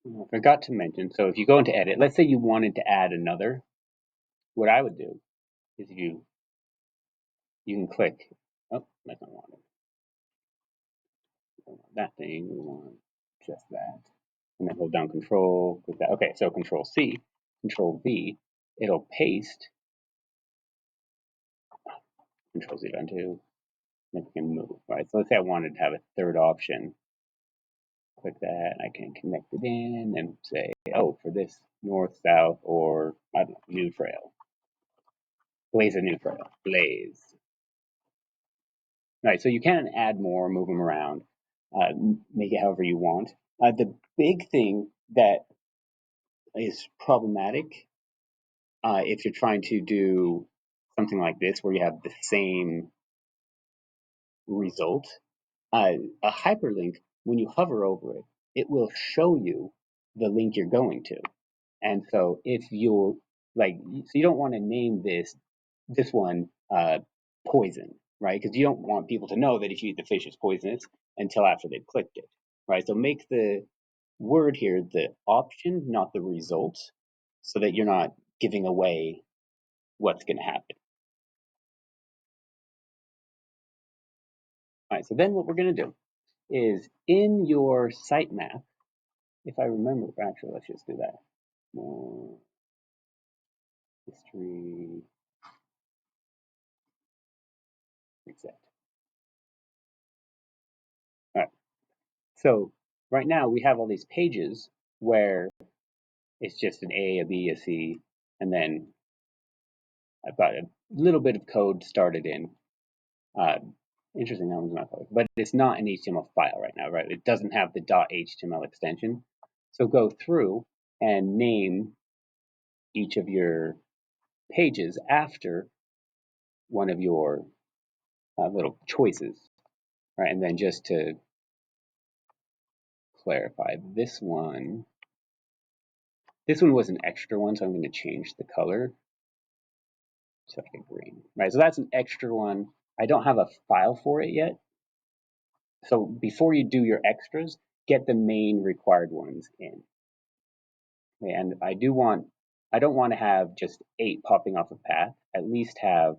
I forgot to mention, so if you go into edit, let's say you wanted to add another, what I would do is you can click, oh, that's not wanted. We don't want that thing, we want just that. And then hold down control, click that. Okay, so control C, control V, it'll paste, control Z down to, then we can move, right? So let's say I wanted to have a third option. Click that, I can connect it in and say, oh, for this north, south, or I don't know, new trail. Blaze a new trail. Blaze. Right, so you can add more, move them around, make it however you want. The big thing that is problematic if you're trying to do something like this where you have the same result, a hyperlink, when you hover over it, it will show you the link you're going to. And so if you're like, so you don't want to name this one poison, right? Because you don't want people to know that if you eat the fish, it's poisonous until after they've clicked it, right? So make the word here the option, not the result, so that you're not giving away what's going to happen. All right, so then what we're going to do is in your sitemap, if I remember, actually, let's just do that. History, reset. All right, so right now we have all these pages where it's just an A, a B, a C, and then I've got a little bit of code started in. Uh, interesting, that one's not code, but it's not an HTML file right now, right? It doesn't have the .html extension. So go through and name each of your pages after one of your little choices, right? And then just to clarify, this one was an extra one, so I'm going to change the color to like a green, right? So that's an extra one. I don't have a file for it yet. So before you do your extras, get the main required ones in. Okay, and I don't want to have just 8 popping off a path. At least have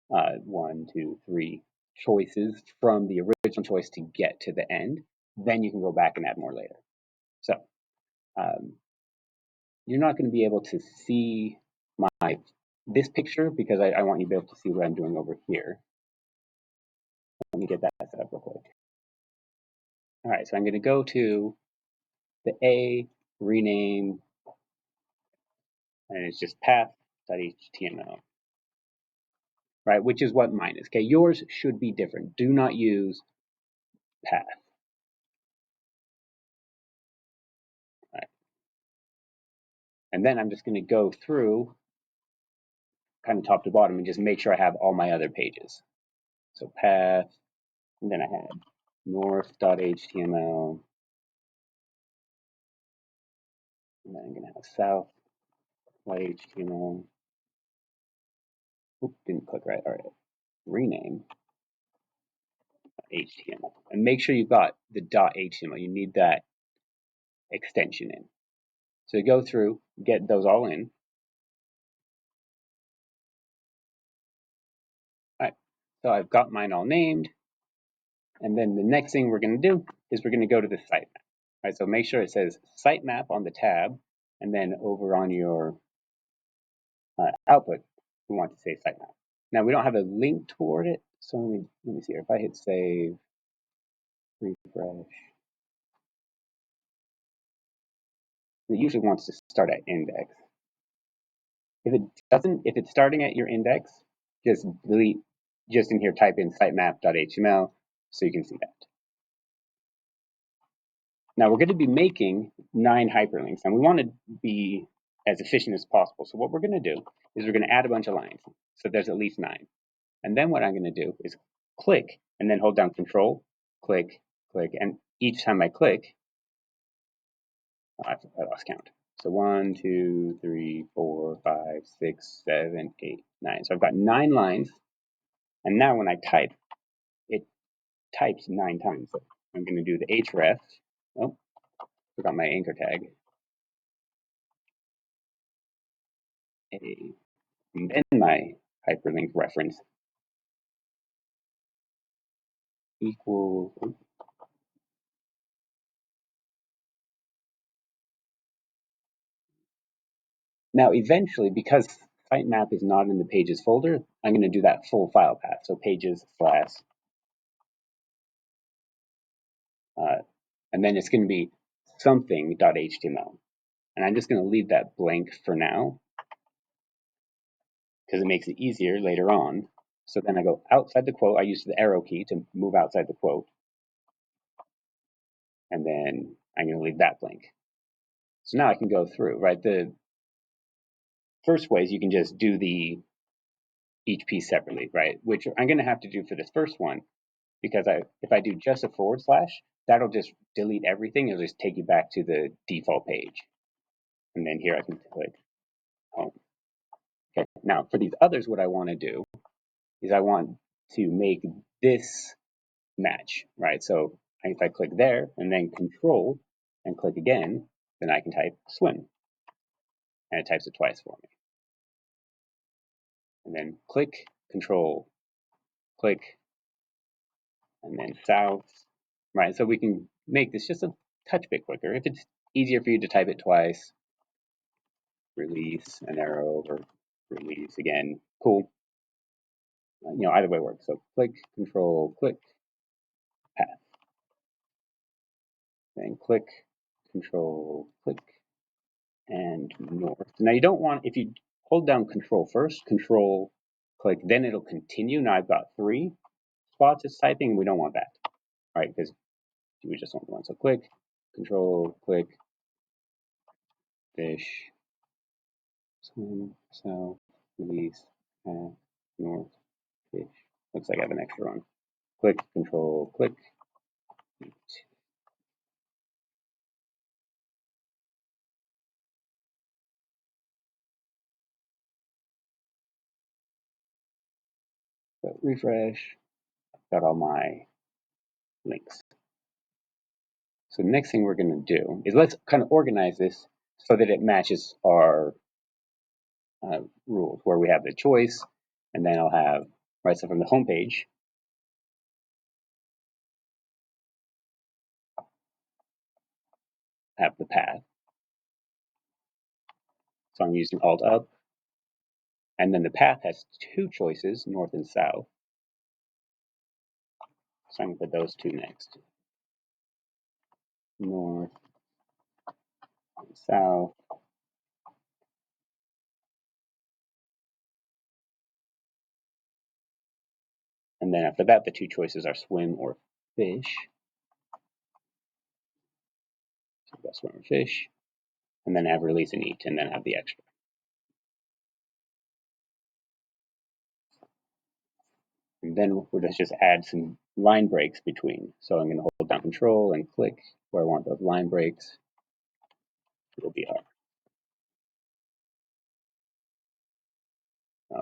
1, 2, 3 choices from the original choice to get to the end. Then you can go back and add more later. So you're not going to be able to see this picture because I want you to be able to see what I'm doing over here. Let me get that set up real quick. All right, so I'm going to go to the A, rename, and it's just path.html, right? Which is what mine is. Okay, yours should be different. Do not use path. Right. And then I'm just going to go through kind of top to bottom and just make sure I have all my other pages. So path, and then I had north.html, and then I'm going to have south.html. Oop, didn't click right. All right, rename HTML, and make sure you've got the .html. You need that extension in. So go through, get those all in. All right, so I've got mine all named. And then the next thing we're going to do is we're going to go to the sitemap. Right, so make sure it says sitemap on the tab, and then over on your output, we want to say sitemap. Now we don't have a link toward it, so let me see here. If I hit save, refresh, it usually wants to start at index. If it doesn't, if it's starting at your index, just delete, just in here type in sitemap.html so you can see that. Now we're going to be making 9 hyperlinks, and we want to be as efficient as possible. So what we're going to do is we're going to add a bunch of lines. So there's at least 9. And then what I'm going to do is click and then hold down Control, click, click, and each time I click, I lost count. So 1, 2, 3, 4, 5, 6, 7, 8, 9. So I've got 9 lines. And now when I type, it types 9 times. So I'm going to do the href. Oh, Forgot my anchor tag. And then my hyperlink reference equals. Now, eventually, because sitemap is not in the pages folder, I'm going to do that full file path. So pages slash, and then it's going to be something.html. And I'm just going to leave that blank for now because it makes it easier later on. So then I go outside the quote. I use the arrow key to move outside the quote. And then I'm going to leave that blank. So now I can go through, right? The first way is you can just do each piece separately, right? Which I'm going to have to do for this first one because if I do just a forward slash, that'll just delete everything. It'll just take you back to the default page. And then here I can click home. Okay. Now for these others, what I want to do is I want to make this match, right? So if I click there and then control and click again, then I can type swim. And it types it twice for me. And then click, control, click, and then south, right? So we can make this just a touch bit quicker. If it's easier for you to type it twice, release an arrow or release again, cool. Either way works. So click, control, click, path. Then click, control, click, and north. Now you don't want, if you hold down control first, control, click, then it'll continue. Now I've got 3 spots it's typing, and we don't want that, right? Because we just want one. So click, control, click, fish, swim, south, release, path, north, fish. Looks like I have an extra one. Click, control, click. So refresh, got all my links. So the next thing we're going to do is let's kind of organize this so that it matches our rules, where we have the choice, and then I'll have, right, so from the home page, have the path. So I'm using Alt up, and then the path has 2 choices, north and south. So I'm going to put those 2 next. North and south. And then after that, the 2 choices are swim or fish. So we've got swim or fish. And then have release and eat, and then have the extra. And then we'll just add some line breaks between. So I'm going to hold down control and click where I want those line breaks. It'll be our.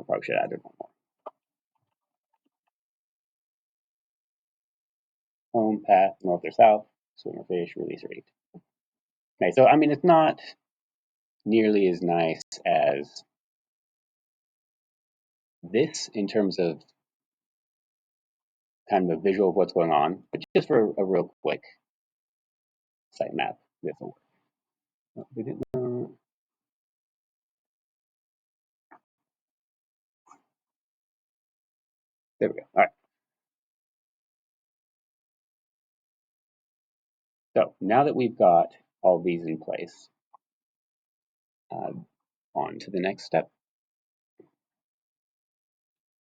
Probably should add one more. Home, path, north or south, swim or fish, release or eat. Okay, so I mean, it's not nearly as nice as this in terms of kind of a visual of what's going on, but just for a real quick sitemap, this will work. Oh, we didn't. There we go. All right. So now that we've got all these in place, on to the next step.